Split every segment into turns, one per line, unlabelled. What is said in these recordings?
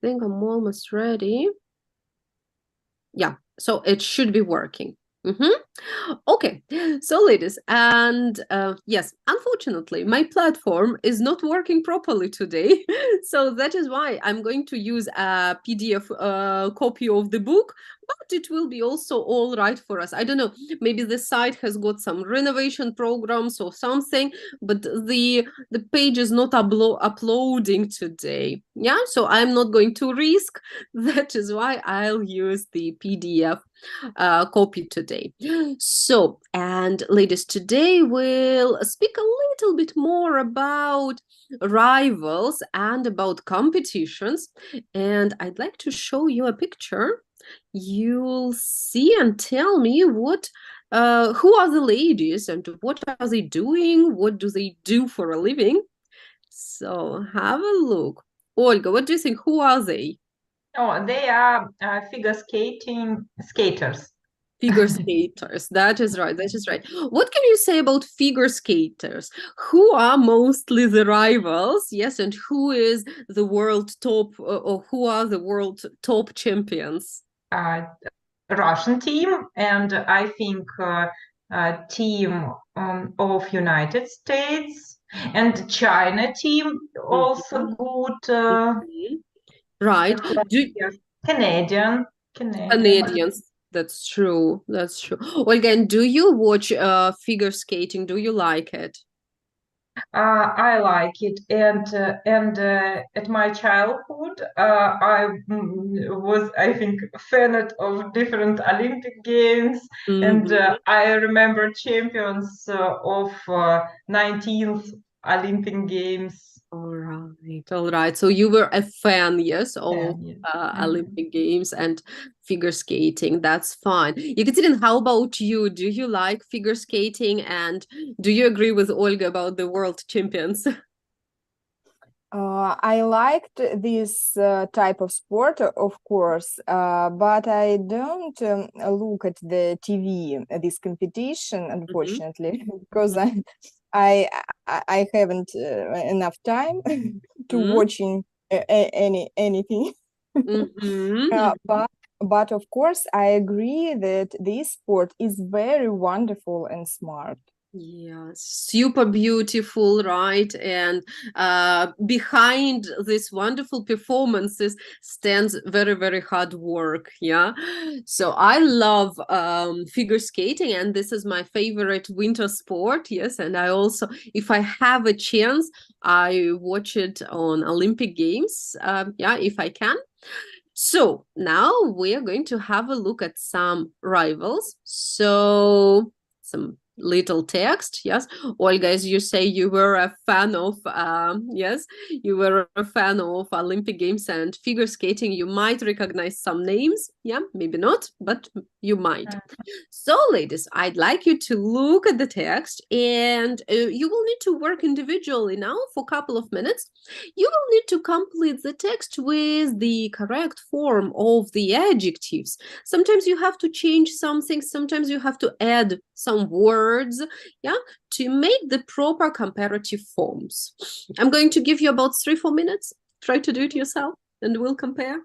think I'm almost ready. Yeah, so it should be working. Okay, so ladies, and yes, unfortunately, my platform is not working properly today. So that is why I'm going to use a PDF copy of the book, but it will be also all right for us. I don't know, maybe the site has got some renovation programs or something, but the page is not uploading today. Yeah, so I'm not going to risk. That is why I'll use the PDF copy today. So, and ladies, today we'll speak a little bit more about rivals and about competitions. And I'd like to show you a picture. You'll see and tell me who are the ladies and what are they doing? What do they do for a living? So have a look. Olga, what do you think? Who are they?
Oh, they are figure skating skaters.
Figure skaters. That is right. That is right. What can you say about figure skaters? Who are mostly the rivals? Yes, and who is the world top, or who are the world top champions?
uh, Russian team, and I think team of United States and China team also
Mhm,
good.
mhm. Right. Do
Yes, Canadian.
Canadians? That's true. That's true. Well, again, do you watch figure skating? Do you like it?
I like it, and at my childhood, I was, I think, fan of different Olympic games, and
Mhm.
I remember champions of 19th Olympic Games.
All right, all right. So you were a fan, yes, of
Yeah. Mhm.
Olympic Games and figure skating. That's fine. Yekaterina, how about you? Do you like figure skating and do you agree with Olga about the world champions?
I liked this type of sport, of course, but I don't look at the TV, this competition,
Mhm,
unfortunately, because I, I haven't enough time to
mhm,
watching anything.
mhm,
But of course, I agree that this sport is very wonderful and smart.
Yeah, super beautiful, right? And behind these wonderful performances stands very, very hard work. Yeah. So I love figure skating, and this is my favorite winter sport. Yes. And I also, if I have a chance, I watch it on Olympic Games. Yeah, if I can. So now we are going to have a look at some rivals. So some little text. Yes, Olga, as you say, you were a fan of yes, you were a fan of Olympic Games and figure skating. You might recognize some names. Yeah, maybe not, but you might. So, ladies, I'd like you to look at the text, and you will need to work individually now for a couple of minutes. You will need to complete the text with the correct form of the adjectives. Sometimes you have to change something, sometimes you have to add some words, yeah, to make the proper comparative forms. I'm going to give you about 3-4 minutes. Try to do it yourself, and we'll compare.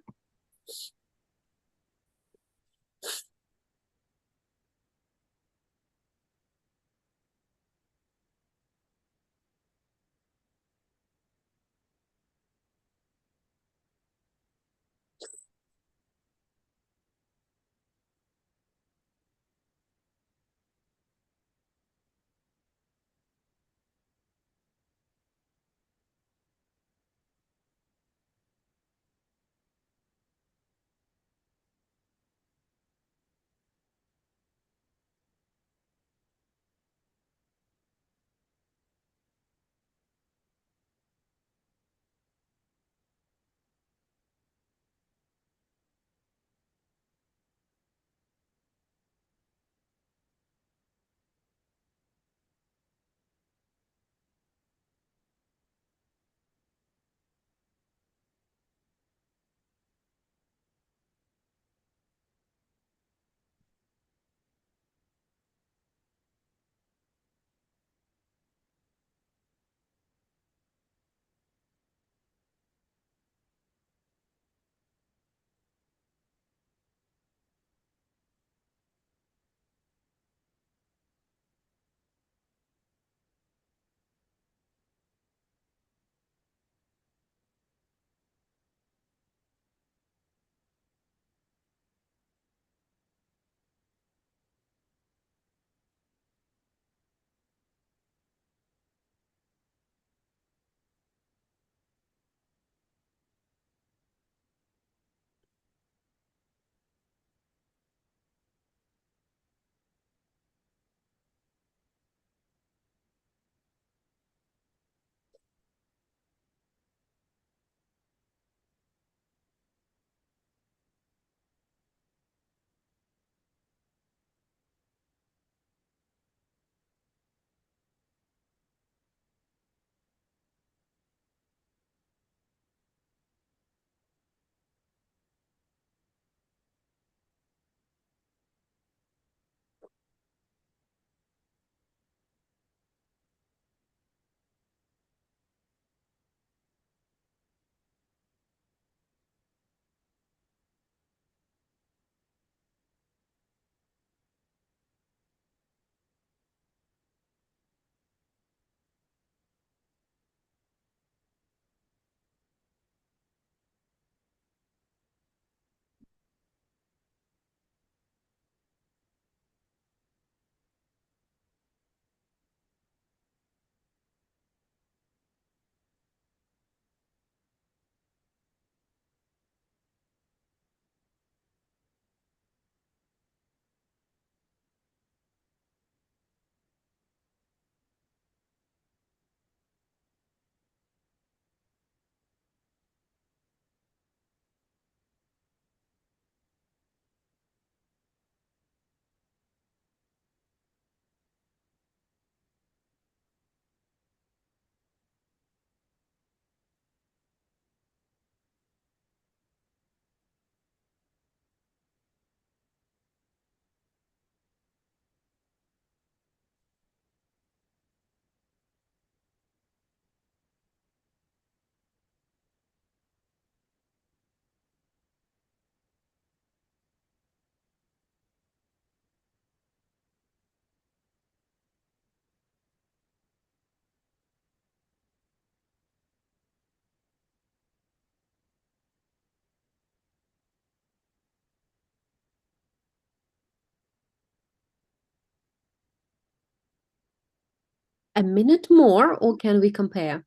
A minute more, or can we compare?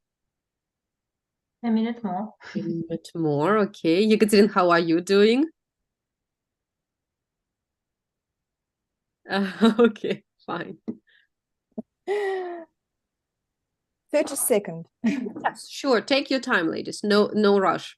A minute more.
A minute more, okay. Екатерин, how are you doing? Okay, fine.
30 seconds.
Yes, sure. Take your time, ladies. No rush.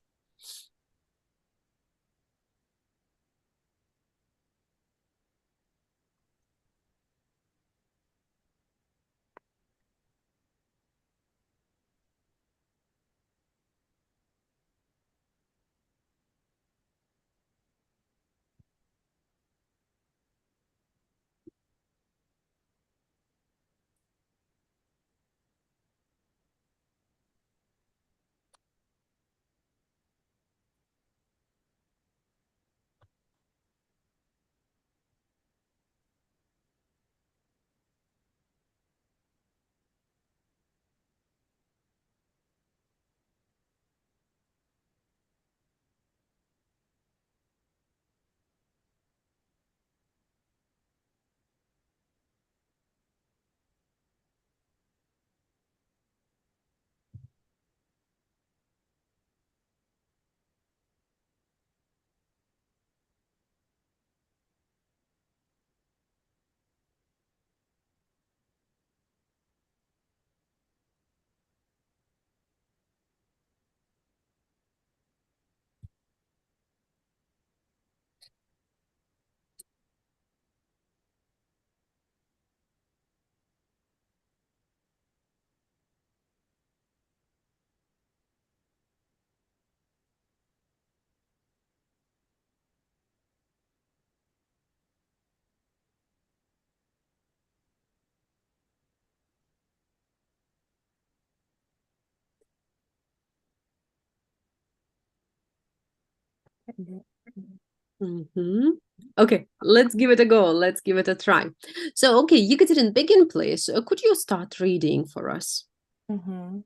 Okay, let's give it a go. Let's give it a try. So, okay, Екатерин, begin, please. Could you start reading for us?
Mhm.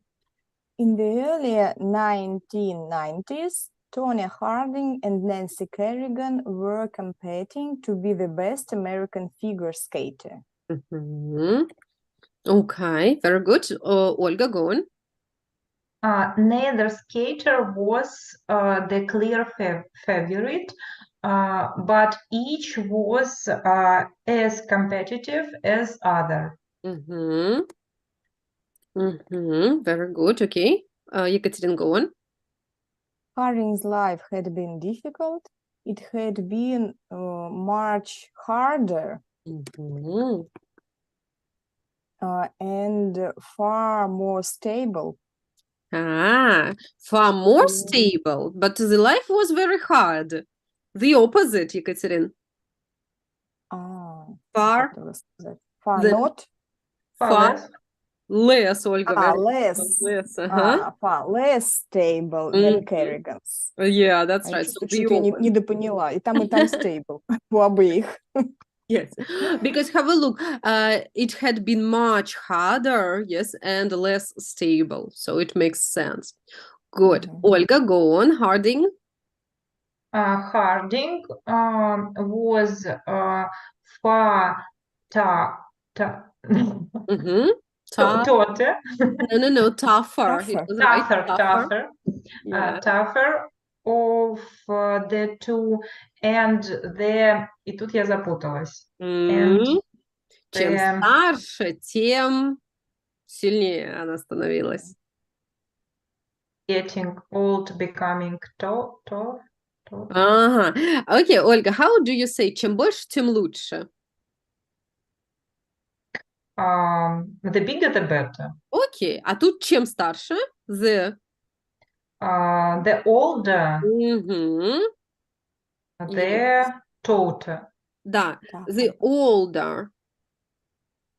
In the early 1990s, Tony Harding and Nancy Kerrigan were competing to be the best American figure skater.
Mhm. Okay, very good. Olga, go on.
Neither skater was the clear favorite, but each was as competitive as other.
Very good. Okay. Екатерин, go on.
Harding's life had been difficult. It had been much harder
Mhm.
and far more stable.
Far more
Mm.
stable, but the life was very hard. The opposite, Екатерин. Far,
Хотела сказать. Far
the
not.
Far
far
less.
less, Olga. Very
Less.
less.
Far less stable than Kerrigan's.
Yeah, that's
Я
right. So
чуть-чуть
the
я
opposite.
недопоняла. И там stable у обеих.
Yes, because have a look. It had been much harder, yes, and less stable. So it makes sense. Good. Olga, go on. Harding.
Harding was far tougher.
No, tougher. It was right.
Tougher.
Yeah.
Tougher of the two, and и тут я запуталась. And
Чем старше, тем сильнее она становилась.
getting old, becoming tall.
Ага. Окей, Ольга, how do you say чем больше, тем лучше?
The bigger, the better.
Окей, а тут чем старше? The
older, the taller.
Да, the older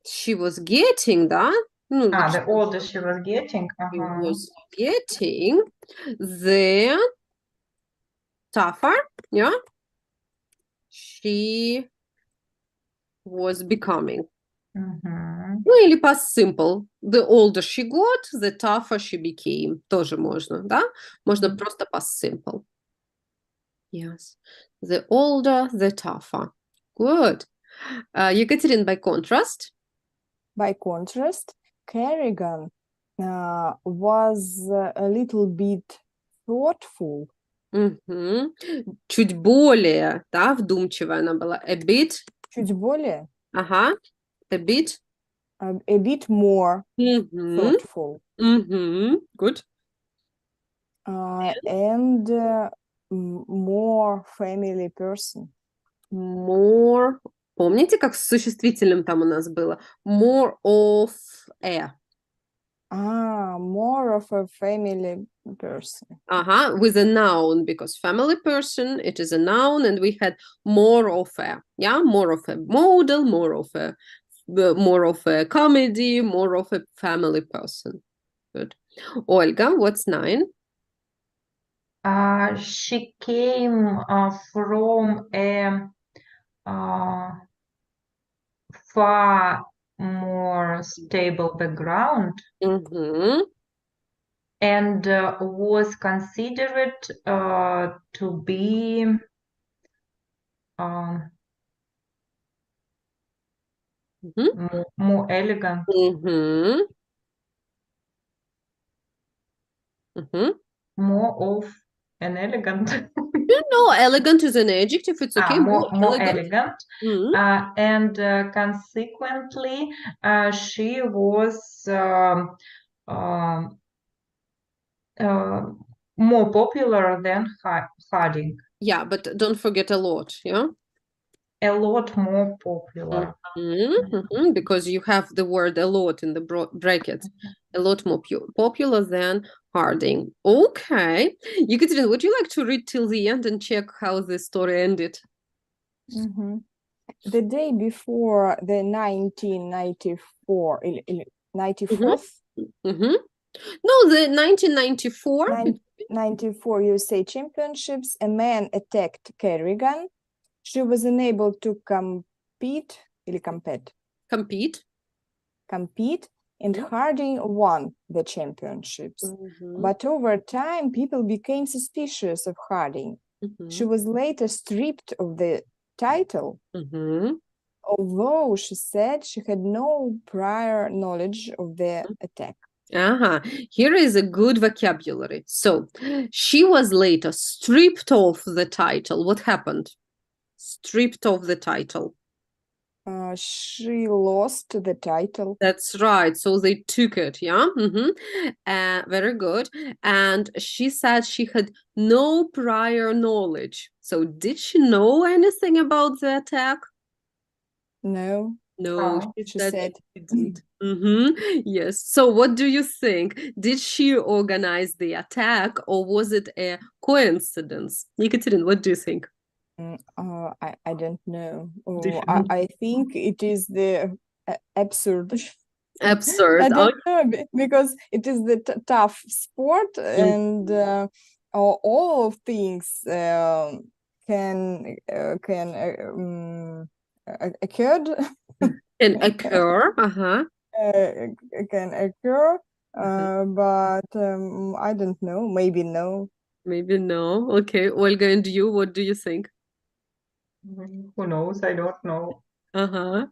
she was getting, да?
The older she was getting.
The tougher, yeah, she was becoming. Ну, или past simple. The older she got, the tougher she became. Тоже можно, да? Можно просто past simple. Yes. The older, the tougher. Good. Екатерин, by contrast?
By contrast, Kerrigan was a little bit thoughtful.
Мгм. Чуть более, да, вдумчивая она была. A bit,
Чуть более,
ага, a bit.
a bit more
Мгм.
thoughtful.
Мгм. Good.
And more family person.
More. Помните, как с существительным там у нас было? More of a.
More of a family person.
Ага, with a noun, because family person, it is a noun, and we had more of a, yeah, more of a model, more of a comedy, more of a family person. Good. Olga, what's 9?
She came from a far more stable background
Mm-hmm.
and was considered to be more elegant.
Mm-hmm. Mm-hmm.
More of an elegant.
No, elegant is an adjective. It's okay.
More
Elegant.
elegant.
Mm-hmm.
And consequently, she was more popular than Harding.
Yeah, but don't forget a lot. Yeah.
A lot more popular.
Mm-hmm. Because you have the word a lot in the brackets. A lot more popular than Harding. Okay. Ekaterina, would you like to read till the end and check how the story ended?
The day before the 1994, 94th,
Mm-hmm. No, the 1994.
94 USA Championships, a man attacked Kerrigan. She was unable to compete, and Harding won the championships.
Mm-hmm.
But over time, people became suspicious of Harding.
Mm-hmm.
She was later stripped of the title,
Mm-hmm.
although she said she had no prior knowledge of the attack.
Here is a good vocabulary. So, she was later stripped of the title. What happened? Stripped of the title.
She lost the title.
That's right. So they took it, yeah? Mm-hmm. Very good. And she said she had no prior knowledge. So did she know anything about the attack?
No.
No,
Oh,
she
she
said
said.
she did. Yes. So what do you think? Did she organize the attack or was it a coincidence? Ekaterina, what do you think?
I don't know.
Different.
I think it is the absurd.
Absurd.
I don't know because it is the tough sport and all of things can occurred.
Can occur.
Can occur, but I don't know. Maybe no.
Maybe no. Okay, Olga, and you, what do you think?
who knows? I don't know.
Uh-huh.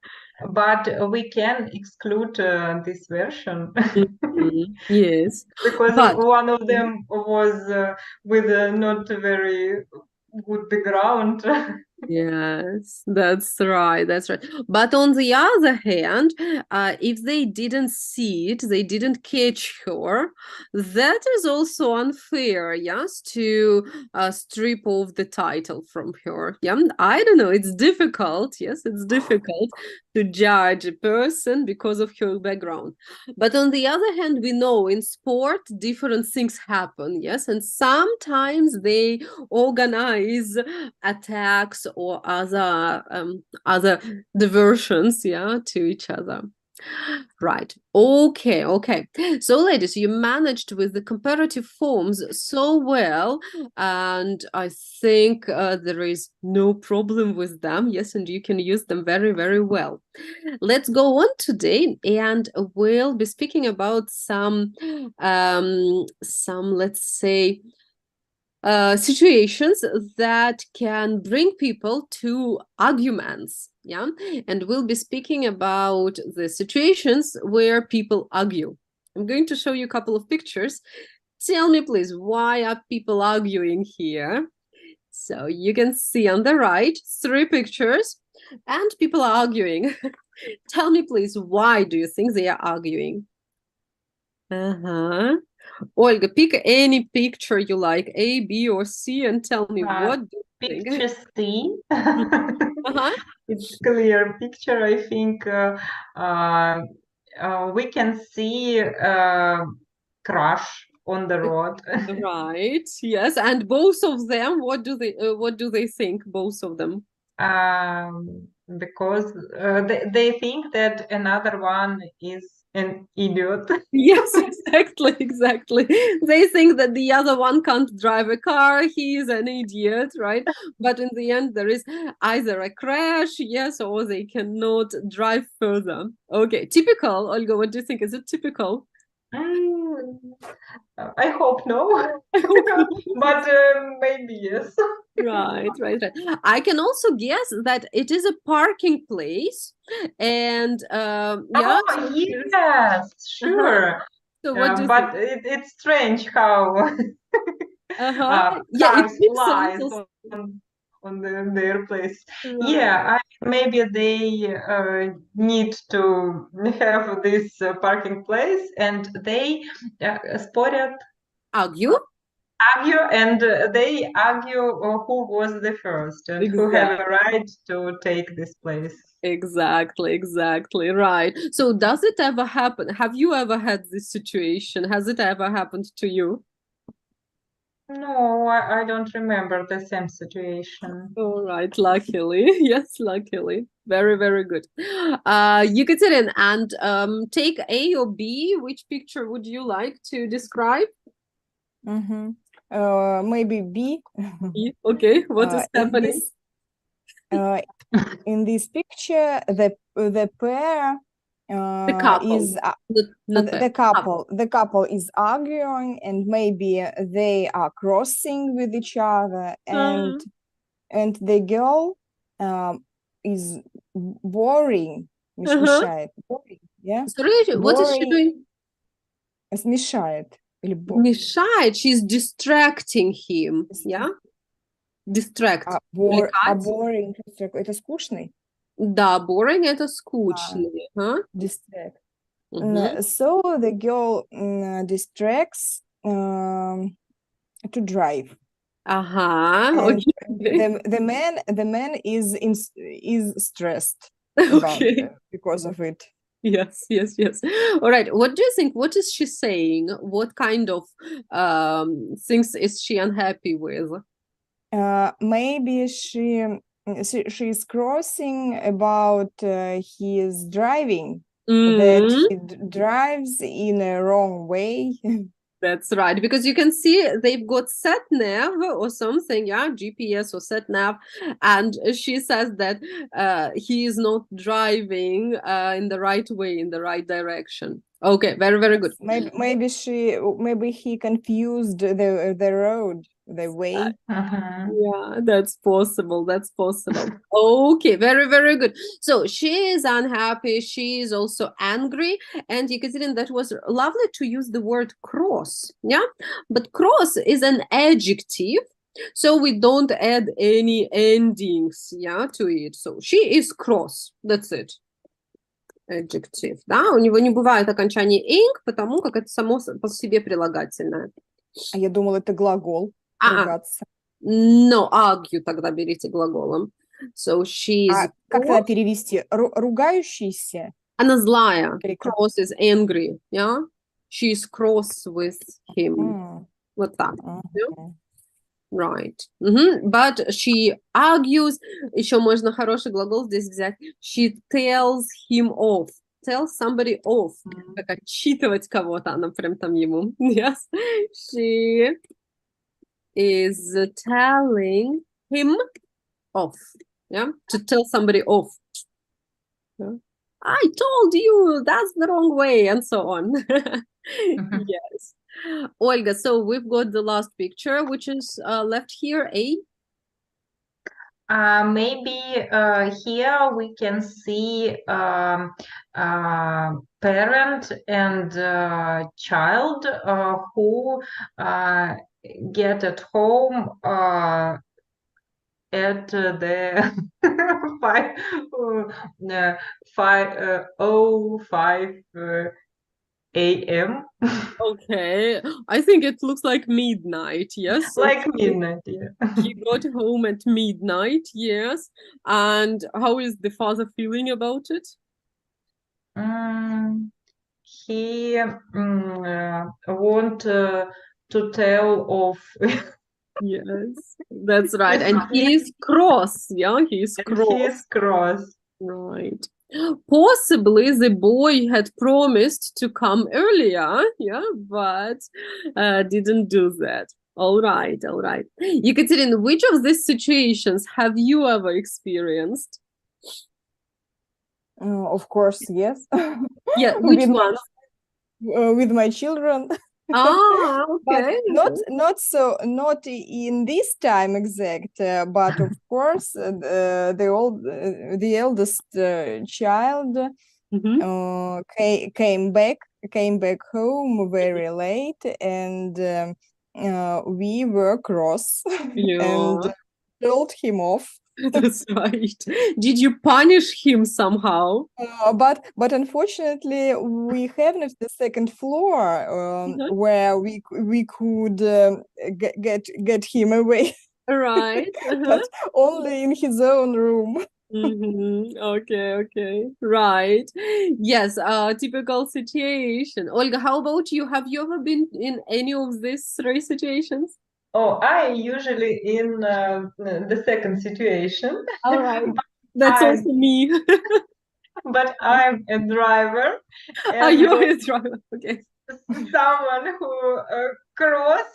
But we can exclude this version
Yes.
because
But
one of them was with a not very good background.
yes, that's right. That's right. But on the other hand, if they didn't see it, they didn't catch her, that is also unfair, yes, to strip off the title from her. Yeah, I don't know. It's difficult. Yes, it's difficult to judge a person because of her background. But on the other hand, we know in sport, different things happen. Yes, and sometimes they organize attacks or other diversions, yeah, to each other. Right. Okay. So, ladies, you managed with the comparative forms so well, and I think there is no problem with them. Yes, and you can use them very, very well. Let's go on today, and we'll be speaking about some let's say, situations that can bring people to arguments. Yeah, and we'll be speaking about the situations where people argue. I'm going to show you a couple of pictures. Tell me, please, why are people arguing here? So you can see on the right 3 pictures, and people are arguing. Tell me, please, why do you think they are arguing? Olga, pick any picture you like, A, B, or C, and tell me what do you think?
Picture C.
Uh-huh.
It's clear picture. I think we can see crash on the road.
Right. Yes, and both of them, what do they think? Both of them.
Because they think that another one is an idiot.
Yes, exactly. They think that the other one can't drive a car, he is an idiot, right? But in the end, there is either a crash, yes, or they cannot drive further. Okay, typical. Olga, what do you think? Is it typical?
I hope no, but maybe yes.
Right. I can also guess that it is a parking place, and yeah.
Oh, yes, sure.
So what do you
But
think?
it's strange how
Yeah, it
cars
makes a
flies
little
on their place.
right.
Yeah, maybe they need to have this parking place, and they spotted
Argue?
argue, and they argue who was the first and who have a right to take this place.
Exactly, right. So does it ever happen? Have you ever had this situation? Has it ever happened to you?
No, I don't remember the same situation.
All right, luckily. Yes, luckily. Very, very good. Yekaterin, and take A or B, which picture would you like to describe?
Maybe B.
B. Okay, what is happening?
In this picture, the pair
The couple.
is
Not pair.
the couple is arguing, and maybe they are crossing with each other, and the girl is boring. Мешает. Boring, yeah?
Sorry, what is she doing?
Смешает.
Мешает. She's distracting him. Yeah? Distract.
Boring. Это скучный?
Да, boring это скучный.
Distract. So the girl distracts to drive.
Okay.
The man is stressed about it because of it.
Yes. All right. What do you think? What is she saying? What kind of things is she unhappy with?
Maybe she's crossing about his driving, that he drives in a wrong way.
That's right, because you can see they've got sat nav or something, yeah, GPS or sat nav, and she says that he is not driving in the right way, in the right direction. Okay, very, very good.
Maybe he confused the road, the way.
Yeah, that's possible. Okay, very, very good. So she is unhappy. She is also angry. And Yekaterin, that was lovely to use the word cross. Yeah, but cross is an adjective. So we don't add any endings, yeah, to it. So she is cross. That's it. Adjective, да? У него не бывает окончания ing, потому как это само по себе прилагательное.
А я думала, это глагол. Ругаться.
No, argue тогда берите глаголом. So she's...
как тогда перевести? Ругающийся?
Она злая. Cross is angry, yeah? She's cross with him. Вот так. Yeah? Right. But she argues. Еще можно хороший глагол здесь взять. She tells him off. Tell somebody off. Как отчитывать кого-то. Она прям там ему. Yes. She is telling him off. Yeah. To tell somebody off. Yeah? I told you that's the wrong way, and so on. Yes. Olga, so we've got the last picture, which is left here, A.
Maybe here we can see parent and child who get at home at the 5:05 a.m.
Okay, I think it looks like midnight, yes? So
like midnight. Yeah.
he got home at midnight, yes. And how is the father feeling about it?
He want to tell of
Yes, that's right. And he is cross, yeah, he is
and he
cross.
is cross.
Right. Possibly the boy had promised to come earlier, yeah, but didn't do that. All right, all right. Ekaterina, which of these situations have you ever experienced?
Of course, yes.
Yeah, which one?
With my children.
Ah,
But
okay.
not in this time exact, but of course the eldest child
Mhm.
came back home very late, and we were cross and
Yeah,
told him off.
that's right. Did you punish him somehow?
But unfortunately, we haven't the second floor
Mhm.
where we could get him away,
Right. Uh-huh.
but only in his own room.
Okay, okay. Right. Yes, typical situation. Olga, how about you? Have you ever been in any of these three situations?
Oh, I usually in the second situation,
All right.
but
That's
I'm
also me.
I'm a driver,
Are
and
you a driver? Okay.
someone who cross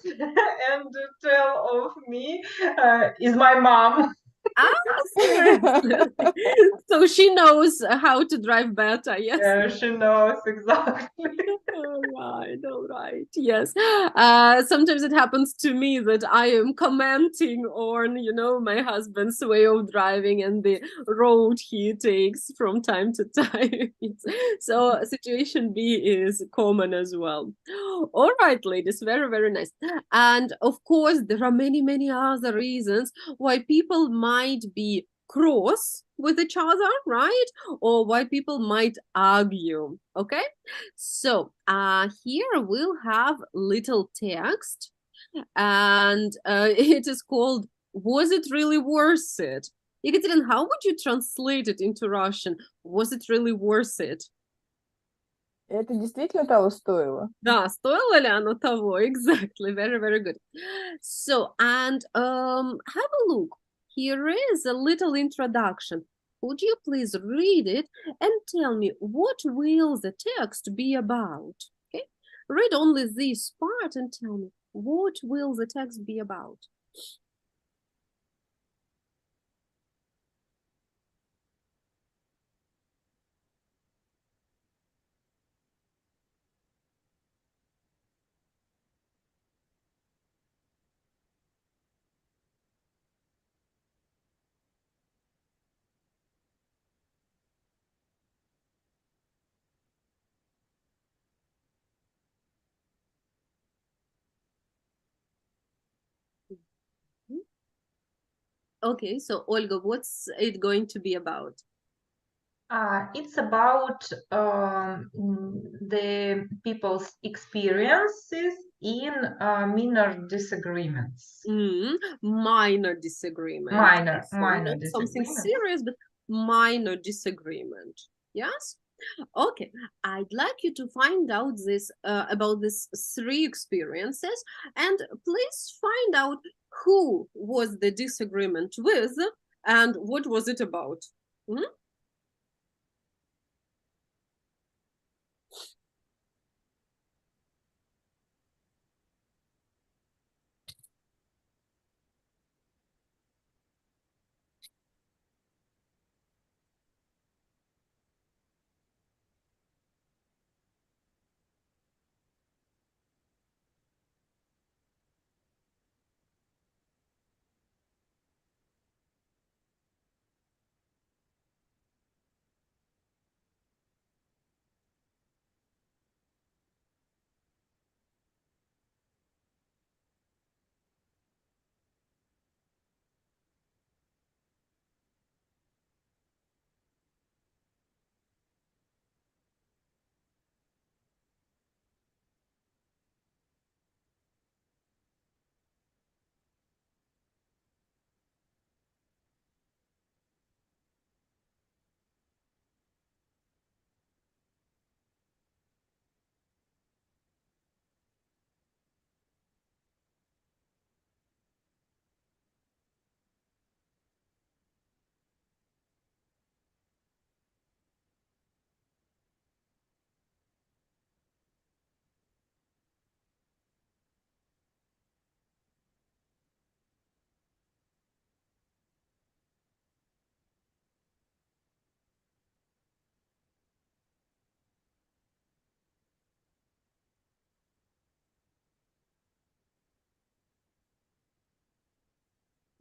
and tell of me is my mom.
Ah, seriously. So she knows how to drive better, yes?
She knows exactly.
All right, all right. Yes. Sometimes it happens to me that I am commenting on, my husband's way of driving and the road he takes from time to time. So situation B is common as well. All right, ladies, very, very nice. And of course, there are many, many other reasons why people might be cross with each other, right? Or why people might argue. Okay, so here we'll have little text, and it is called "Was it really worth it?" Ekaterina, how would you translate it into Russian? Was it really worth it?
Это действительно того стоило?
Да, стоило ли оно того? Exactly, very, very good. So, and have a look. Here is a little introduction. Would you please read it and tell me what will the text be about? Okay, read only this part and tell me what will the text be about. Okay, so Olga, what's it going to be about?
It's about the people's experiences in minor disagreements.
Minor disagreement.
Minor,
So
minor
not something
disagreements.
serious, but minor disagreement. Yes? Okay. I'd like you to find out this about these three experiences, and please find out who was the disagreement with and what was it about. Mhm.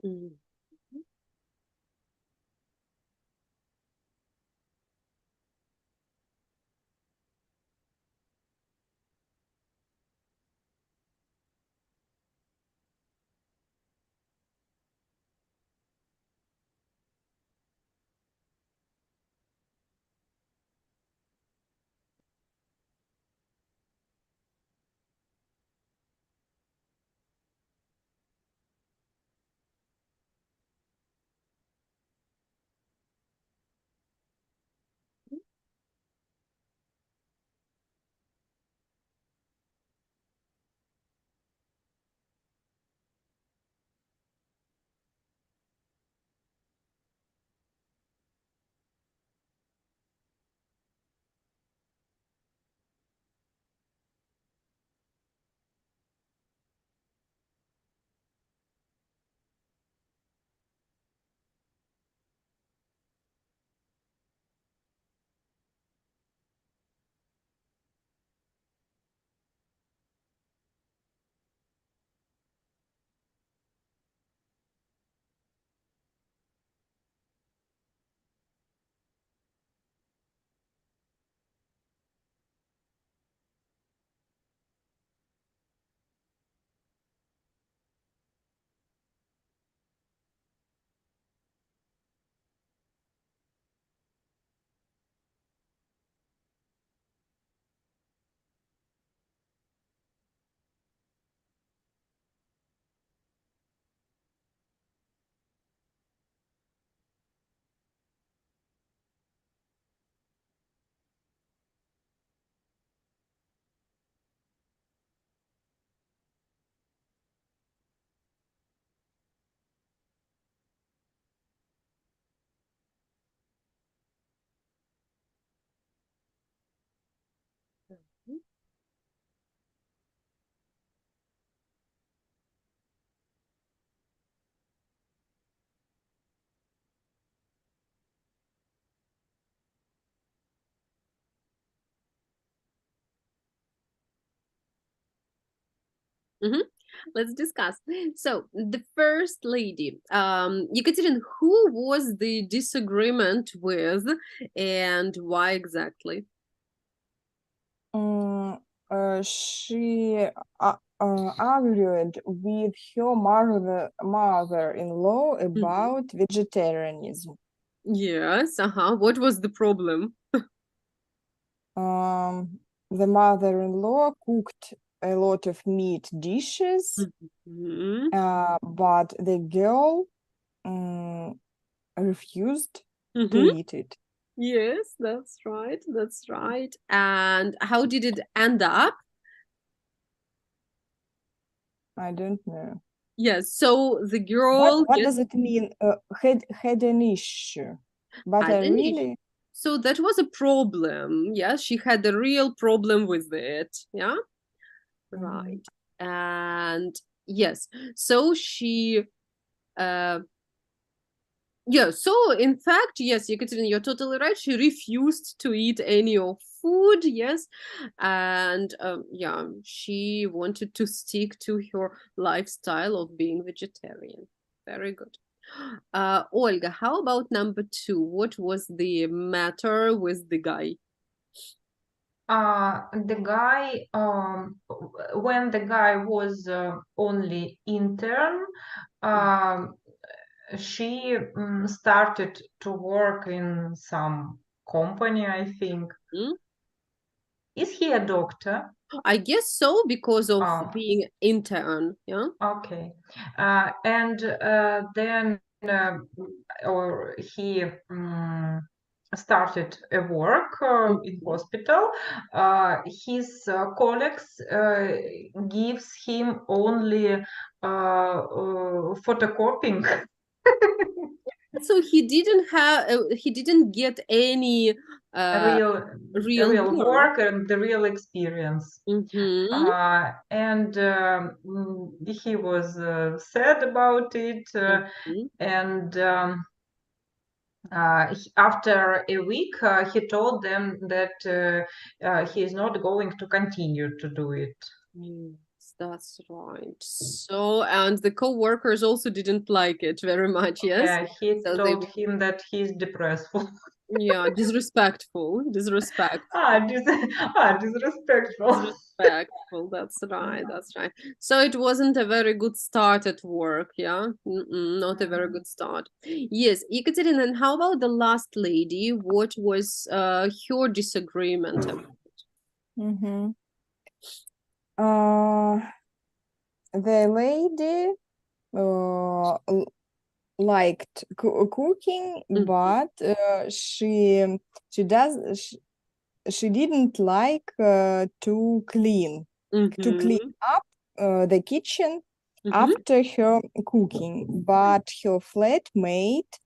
Mhm. Mhm. Let's discuss. So the first lady, Yekaterina, who was the disagreement with and why exactly?
She argued with her mother-in-law about vegetarianism.
Yes, What was the problem?
The mother-in-law cooked a lot of meat dishes,
Mhm.
but the girl refused to
Mhm.
eat it.
Yes, that's right. That's right. And how did it end up?
I don't know.
Yes, so the girl
What does it mean? Had an issue, but
had
I
an issue.
really
So that was a problem. Yes, she had a real problem with it. Yeah, right. And yes, so she uh yeah, so in fact, yes, Ekaterina, you're totally right. She refused to eat any of food, yes. And yeah, she wanted to stick to her lifestyle of being vegetarian. Very good. Olga, how about number two? What was the matter with the guy?
The guy, when the guy was only intern, um, she started to work in some company, I think.
Hmm?
Is he a doctor?
I guess so, because of
Oh,
being intern, yeah.
okay. And then or he started a work in
Mhm.
hospital. His colleagues gives him only photocopying.
So he didn't get any uh
real
real
real
work.
work and the real experience.
Mm-hmm.
And he was sad about it,
Mm-hmm.
and after a week he told them that he is not going to continue to do it.
Yes, that's right. So, and the co-workers also didn't like it very much, yes?
Yeah, he
So they,
told him that he's depressed.
yeah, disrespectful,
Disrespectful.
disrespectful. That's right, that's right. So it wasn't a very good start at work, yeah? Not a very good start. Yes, Ekaterina, and how about the last lady? What was her disagreement?
Mm-hmm. The lady liked cooking,
Mhm.
but she didn't like to clean
Mhm.
up the kitchen
Mhm.
after her cooking, but her flatmate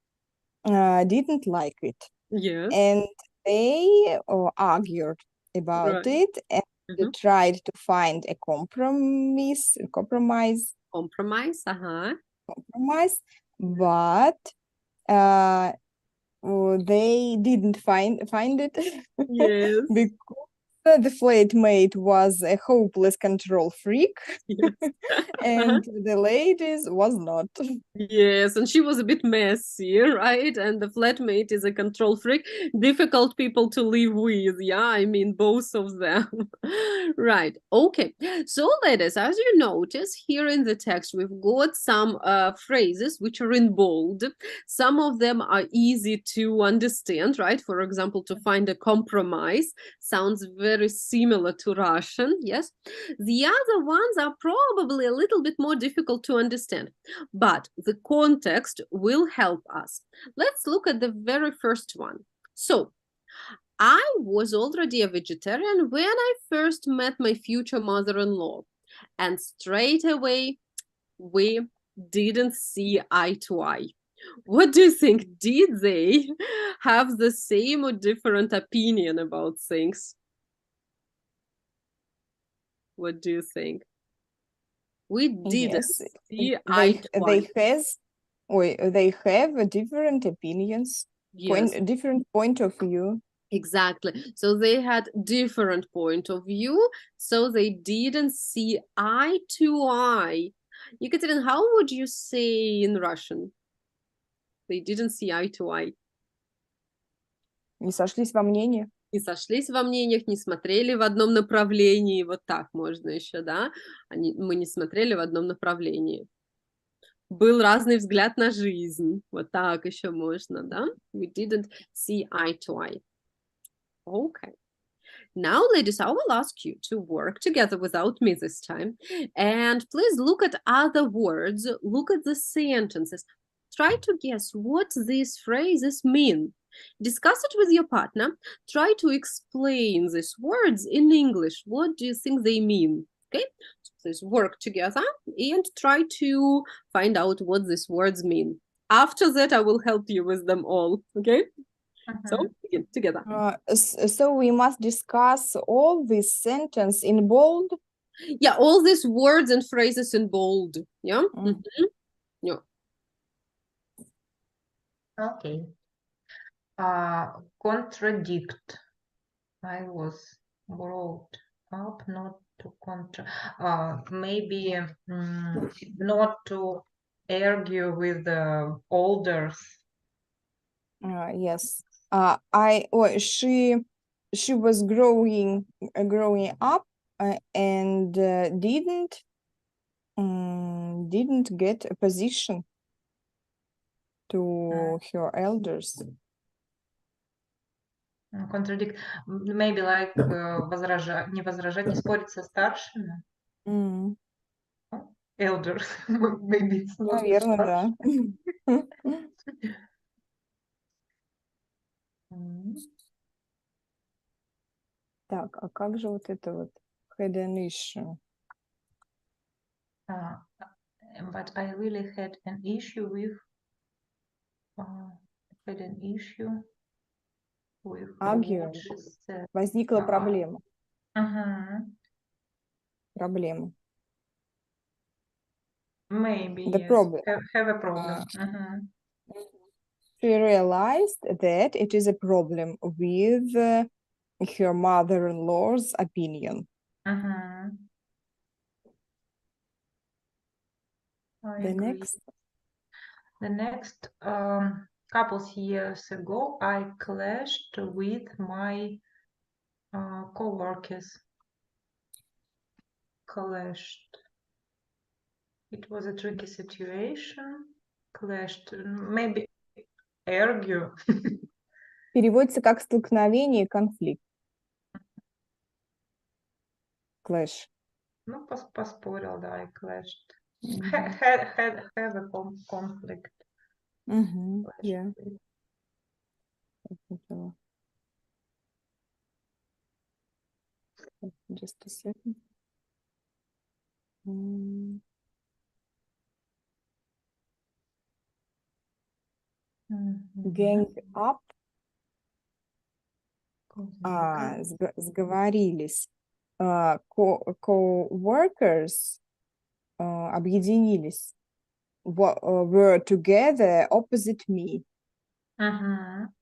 didn't like it,
Yes,
and they argued about
right.
it and
Mhm.
tried to find a compromise,
Compromise,
but they didn't find it
Yes.
because the flatmate was a hopeless control freak
Yes.
and the ladies was not.
Yes, and she was a bit messy, right? And the flatmate is a control freak, difficult people to live with. Yeah, I mean, both of them. Right. Okay. So, ladies, as you notice here in the text, we've got some phrases which are in bold. Some of them are easy to understand, right? For example, to find a compromise sounds very similar to Russian. Yes. The other ones are probably a little bit more difficult to understand, but the context will help us. Let's look at the very first one. So, I was already a vegetarian when I first met my future mother-in-law, and straight away we didn't see eye to eye. What do you think? Did they have the same or different opinion about things? What do you think? We didn't
Yes,
see eye to eye.
they have different opinions,
Yes.
different point of view.
Exactly. So they had different point of view, so they didn't see eye to eye. Ekaterina, how would you say in Russian? They didn't see eye to eye.
Не сошлись во мнении.
Не сошлись во мнениях, не смотрели в одном направлении. Вот так можно еще, да? Мы не смотрели в одном направлении. Был разный взгляд на жизнь. Вот так еще можно, да? We didn't see eye to eye. Okay. Now, ladies, I will ask you to work together without me this time. And please look at other words, look at the sentences. Try to guess what these phrases mean. Discuss it with your partner. Try to explain these words in English. What do you think they mean? Okay, so please work together and try to find out what these words mean. After that, I will help you with them all. Okay, so begin together.
So we must discuss all this sentence in bold.
Yeah, all these words and phrases in bold. Yeah. Yeah.
Okay. Contradict. I was brought up not to maybe not to argue with the elders.
Yes. She was growing up and didn't get a position to her elders.
Contradict, maybe like не возражать, не спорить со старшими. Elders, maybe it's not.
Наверное, да. Так, а как же вот это вот had an issue?
But I really had an issue with
Arguing. Возникла проблема. Проблема.
Maybe
The
yes.
problem.
Have a problem.
She realized that it is a problem with her mother-in-law's opinion.
I
The
agree.
next.
The next couple years ago, I clashed with my co-workers. Clashed. It was a tricky situation. Clashed. Maybe argue.
Переводится как столкновение, конфликт. Clash.
Ну, поспорил, да, I clashed.
Мгм.
Have a conflict.
Мгм.
Clash
Yeah.
with.
Хорошо. Just a second. Gang up. Сговорились. Co-workers объединились. Were together opposite me.
Мгм.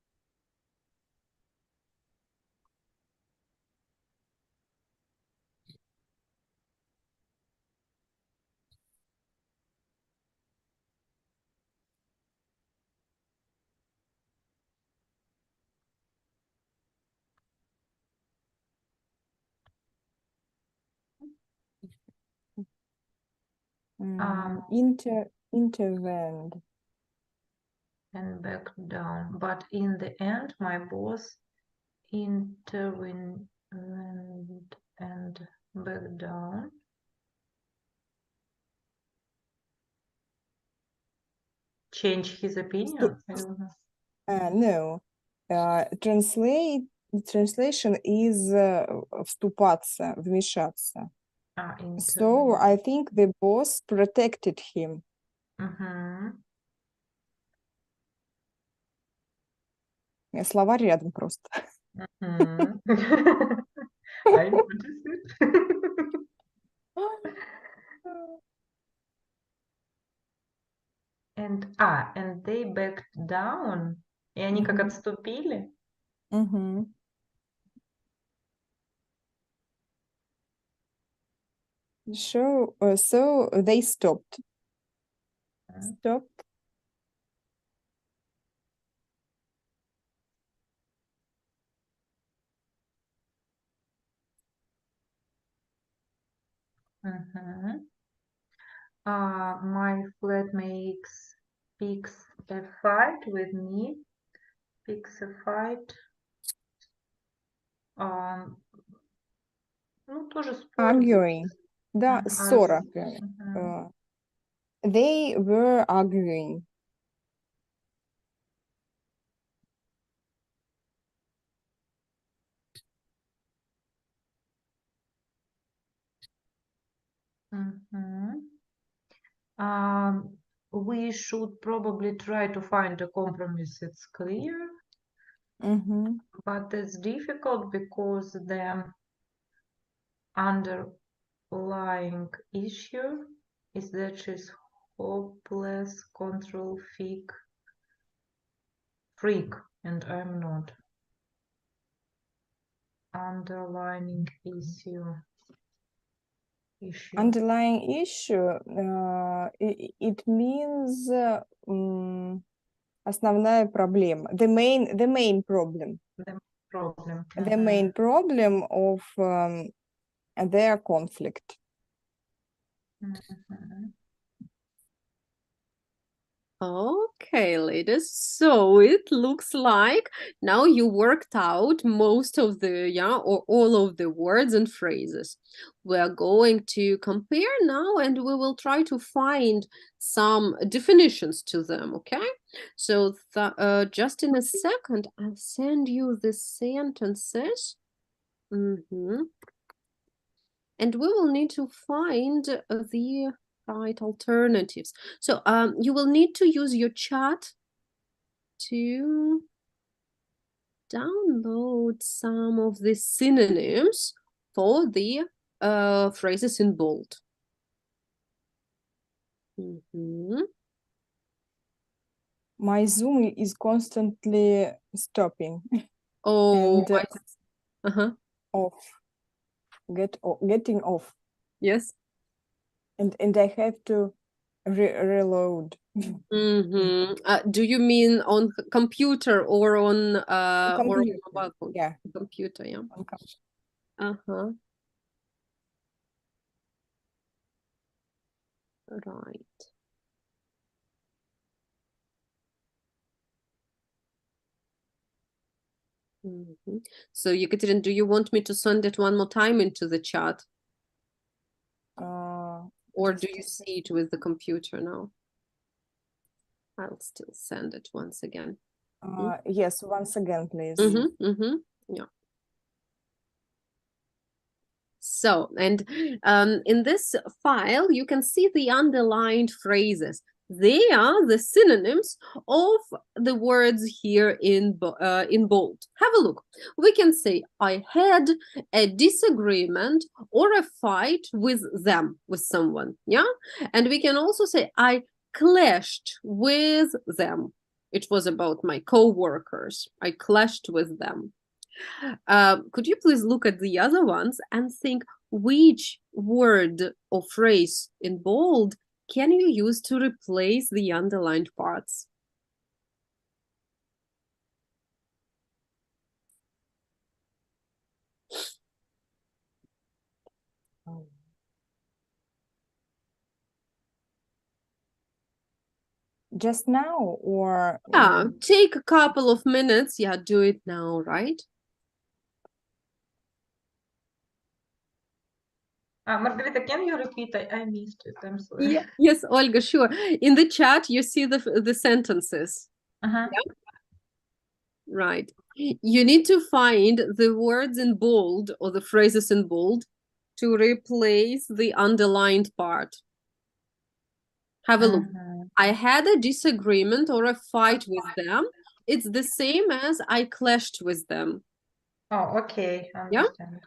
Intervened.
And back down. But in the end, my boss intervened and back down. Change his opinion? I don't know.
No. Translation is вступаться, вмешаться. So I think the boss protected him. Словарь рядом просто.
I noticed it. And they backed down. И они как отступили.
So they stopped. Stopped.
My flatmate picks a fight with me. Picks a fight. Ну, тоже спор.
Arguing. Да, ссора. They were arguing.
We should probably try to find a compromise. It's clear, but it's difficult because the underlying issue is that she's hopeless control freak, and I'm not. Underlying issue.
Underlying issue, it means основная проблема. The main problem. The main problem of their conflict.
Okay, ladies, so it looks like now you worked out most of the, or all of the words and phrases. We are going to compare now and we will try to find some definitions to them, okay? So just in a second, I'll send you the sentences. And we will need to find the right alternatives. So you will need to use your chat to download some of the synonyms for the phrases in bold.
My Zoom is constantly stopping.
Oh,
and off. Getting off.
Yes.
And I have to Reload.
Do you mean on computer or on or on
Computer.
mobile phone?
Yeah.
Computer, yeah.
On computer.
Uh-huh. Right. So, Yekaterina, do you want me to send it one more time into the chat? Or do you see it with the computer now? I'll still send it once again.
Yes, once again, please.
Yeah. So, and in this file, you can see the underlined phrases. They are the synonyms of the words here in bold. Have a look. We can say, I had a disagreement or a fight with them, with someone. Yeah. And we can also say, I clashed with them. It was about my co-workers. I clashed with them. Could you please look at the other ones and think which word or phrase in bold can you use to replace the underlined parts?
Just now or?
Yeah, take a couple of minutes. Yeah, do it now, right?
Margarita, can you repeat? I missed it. I'm sorry.
Yeah. Yes, Olga, sure. In the chat, you see the sentences.
Yeah?
Right. You need to find the words in bold or the phrases in bold to replace the underlined part. Have a look. I had a disagreement or a fight with them. It's the same as I clashed with them.
Oh, okay. Understand.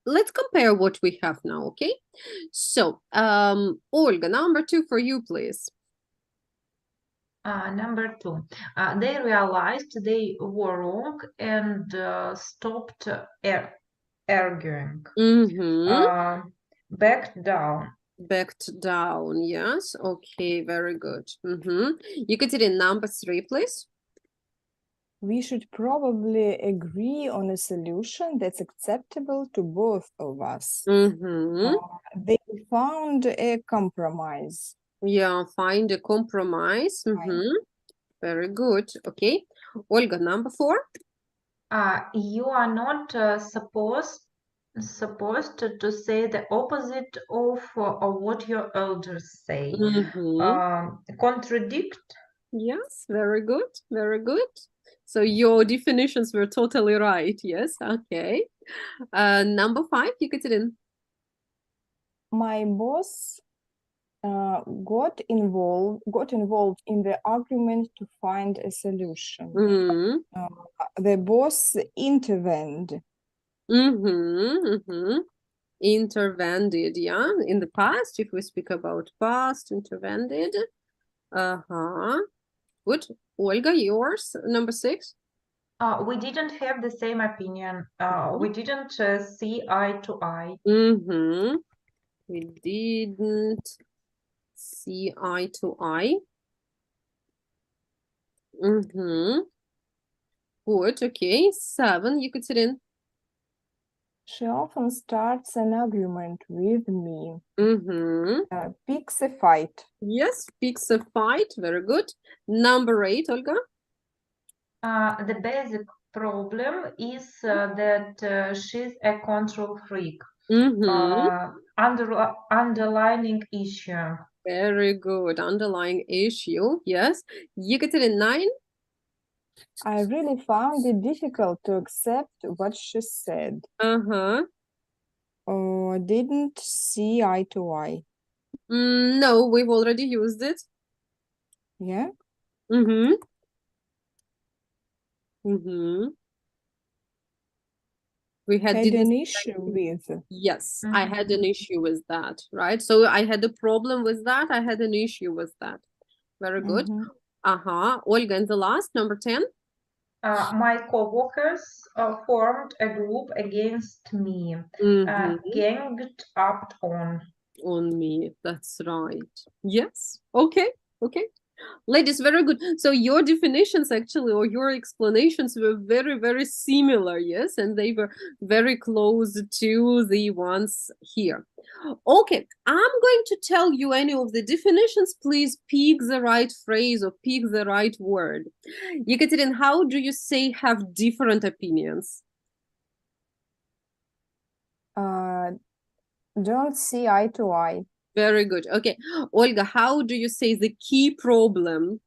let's compare what we have now, okay? So, Olga, number 2 for you, please.
Number 2, they realized they were wrong and stopped arguing. Backed down.
Backed down, yes. Okay, very good. Ekaterina, number 3, please.
We should probably agree on a solution that's acceptable to both of us. They found a compromise.
Yeah, find a compromise. Very good. Okay. Olga, number 4.
You are not supposed to say the opposite of what your elders say. Contradict.
Yes, very good. Very good. So your definitions were totally right. Yes. Okay. Number 5, Ekaterina.
My boss got involved in the argument to find a solution. The boss intervened.
Intervened, yeah. In the past, if we speak about past, intervened. Good. Olga, yours, number 6.
We didn't have the same opinion. We didn't see eye to eye.
We didn't see eye to eye. Good. Okay. 7, Ekaterina.
She often starts an argument with me. Picks a fight.
Yes, picks a fight. Very good. Number 8, Olga.
The basic problem is that she's a control freak. Underlying issue.
Very good. Underlying issue. Yes. Ekaterina, 9.
I really found it difficult to accept what she said. Didn't see eye to eye.
No, we've already used it.
Yeah?
We had
an issue with.
Yes, I had an issue with that, right? So I had a problem with that. I had an issue with that. Very good. Olga, and the last, number 10.
My co-workers formed a group against me, ganged up on
me. That's right. Yes. Okay. Ladies, very good. So your definitions actually, or your explanations were very, very similar, yes? And they were very close to the ones here. Okay, I'm going to tell you any of the definitions. Please pick the right phrase or pick the right word. Ekaterina, how do you say have different opinions?
Don't see eye to eye.
Very good. Okay. Olga, how do you say the key problem?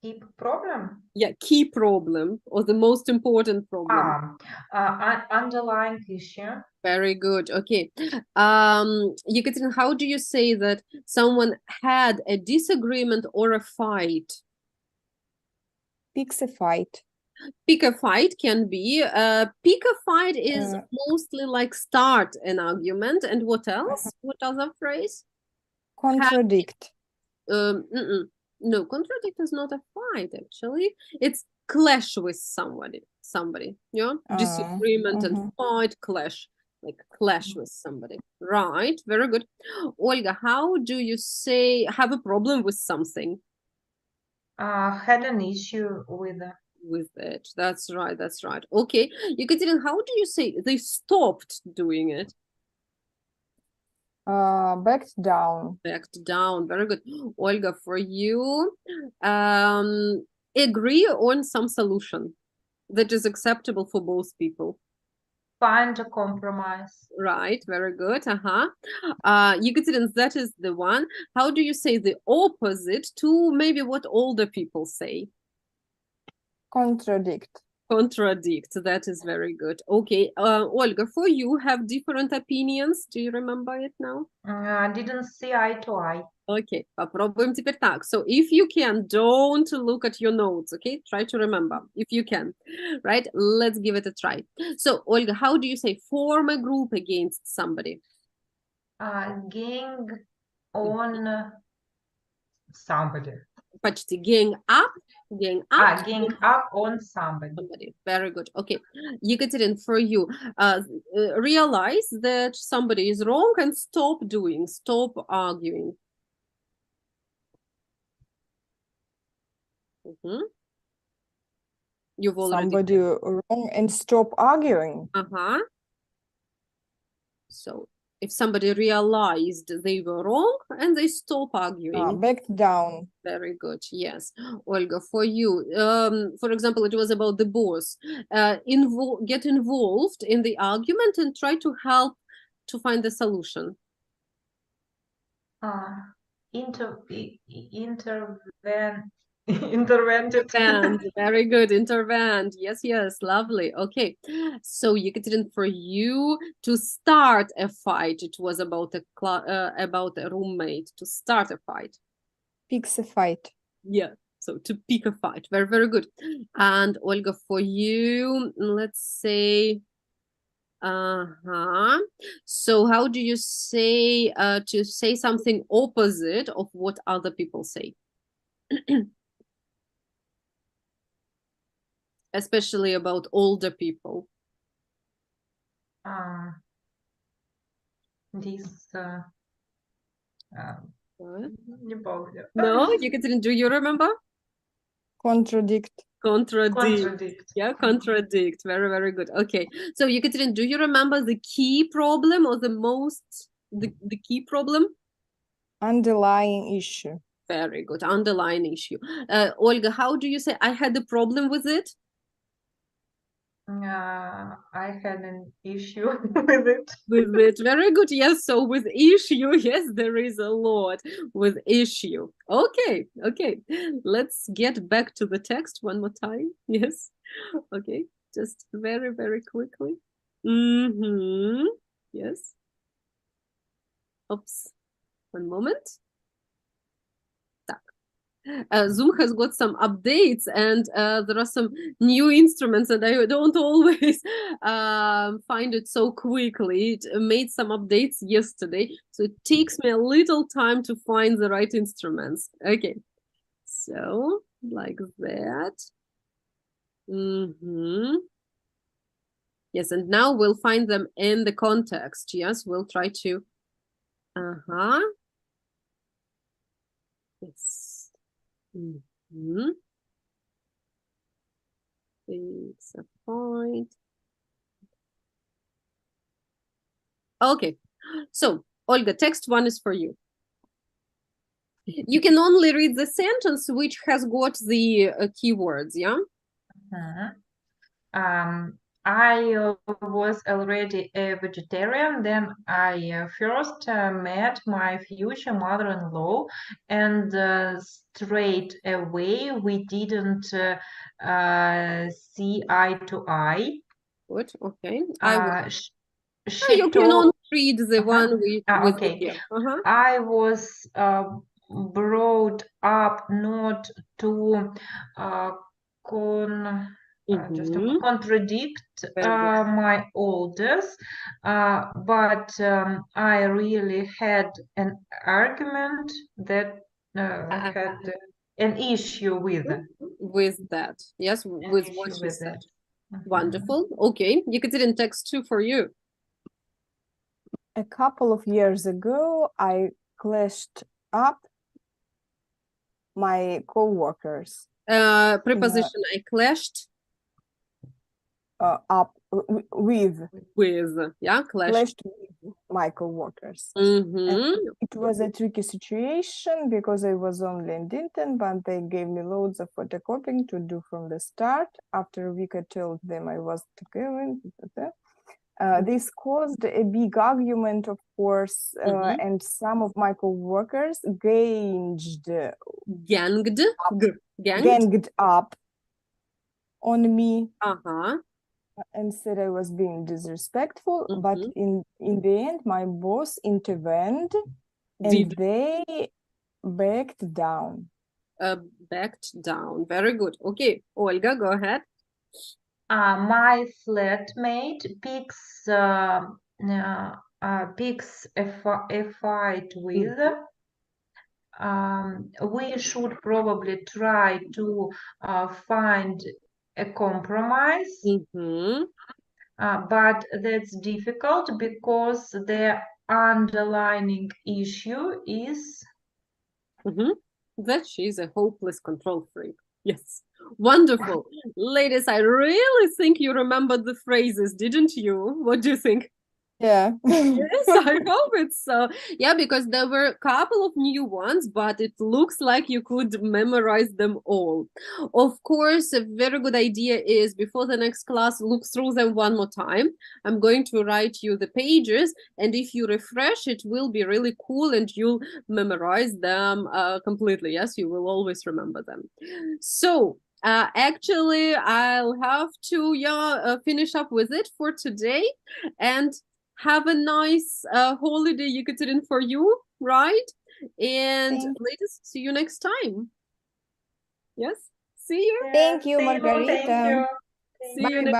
Key problem?
Yeah, key problem or the most important problem.
Underlying issue.
Very good. Okay. Ekaterina, how do you say that someone had a disagreement or a fight?
Picks a fight.
Pick a fight can be. Pick a fight is mostly like start an argument. And what else? What other phrase?
Contradict.
No, contradict is not a fight, actually. It's clash with somebody. Yeah? Disagreement and fight, clash. Like clash with somebody. Right, very good. Olga, how do you say have a problem with something?
Had an issue
with it. That's right. Okay. Ekaterina, how do you say they stopped doing it?
Backed down.
Very good. Olga, for you, agree on some solution that is acceptable for both people.
Find a compromise.
Right, very good. Ekaterina, that is the one. How do you say the opposite to maybe what older people say?
Contradict.
Contradict. That is very good. Okay, Olga, for you, have different opinions. Do you remember it now?
I didn't see eye to eye.
Okay, попробуем теперь так. So if you can, don't look at your notes, okay? Try to remember if you can, right? Let's give it a try. So, Olga, how do you say form a group against somebody?
Gang on somebody.
Почти. Gang up
Gang up on somebody.
Very good. Okay. Yekaterin, for you, realize that somebody is wrong and stop arguing. You've already
Somebody wrong and stop arguing.
So if somebody realized they were wrong and they stop arguing.
Backed down.
Very good. Yes. Olga, for you, for example, it was about the boss. Get involved in the argument and try to help to find the solution. Intervened. Very good. Intervened. Yes, yes. Lovely. Okay. So, Yekaterin, for you to start a fight, it was about a roommate to start a fight.
Picks a fight.
Yeah. So to pick a fight. Very, very good. And Olga, for you, let's say, so how do you say to say something opposite of what other people say? Especially about older people. No, Yekaterin, do you remember?
Contradict.
Yeah, contradict. Very, very good. Okay. So, Yekaterin, do you remember the key problem or the key problem?
Underlying issue.
Very good. Underlying issue. Olga, how do you say I had a problem with it?
I had an issue with it.
With it. Very good. Yes. So with issue, yes, there is a lot with issue. Okay. Okay. Let's get back to the text one more time. Yes. Okay. Just very, very quickly. Yes. Oops. One moment. Zoom has got some updates and there are some new instruments and I don't always find it so quickly. It made some updates yesterday, so it takes me a little time to find the right instruments. Okay, so like that. Yes, and now we'll find them in the context. Yes, we'll try to. Yes. It's a point. Okay, so Olga, text one is for you. You can only read the sentence which has got the keywords, yeah?
I was already a vegetarian. Then I first met my future mother-in-law, and straight away we didn't see eye to eye.
Good. Okay.
You
can only read the one with
okay. I was brought up not to contradict my elders, but I really had an argument that I had an issue with.
With that, yes, with what you said. Wonderful. Okay, Yekaterin, text two for you.
A couple of years ago, I clashed up my co-workers.
Preposition, I clashed.
Up with,
yeah,
clashed with my co-workers. It was a tricky situation because I was only in Dinton, but they gave me loads of photocopying to do from the start. After a week, I told them I was going. This caused a big argument, of course, and some of my co-workers ganged up on me
and
said I was being disrespectful, but in the end, my boss intervened and they backed down.
Backed down. Very good. Okay, Olga, go ahead.
My flatmate picks a fight with. We should probably try to find a compromise, but that's difficult because the underlying issue is
that she's a hopeless control freak. Yes, wonderful. Ladies, I really think you remembered the phrases, didn't you? What do you think?
Yeah.
Yes, I hope it's so. Yeah, because there were a couple of new ones, but it looks like you could memorize them all. Of course, a very good idea is before the next class, look through them one more time. I'm going to write you the pages, and if you refresh, it will be really cool and you'll memorize them completely. Yes, you will always remember them. So, actually, I'll have to finish up with it for today. And have a nice holiday, Yekaterin, for you, right? And ladies, see you next time. Yes, see you.
Thank you, Margarita.
See you next time.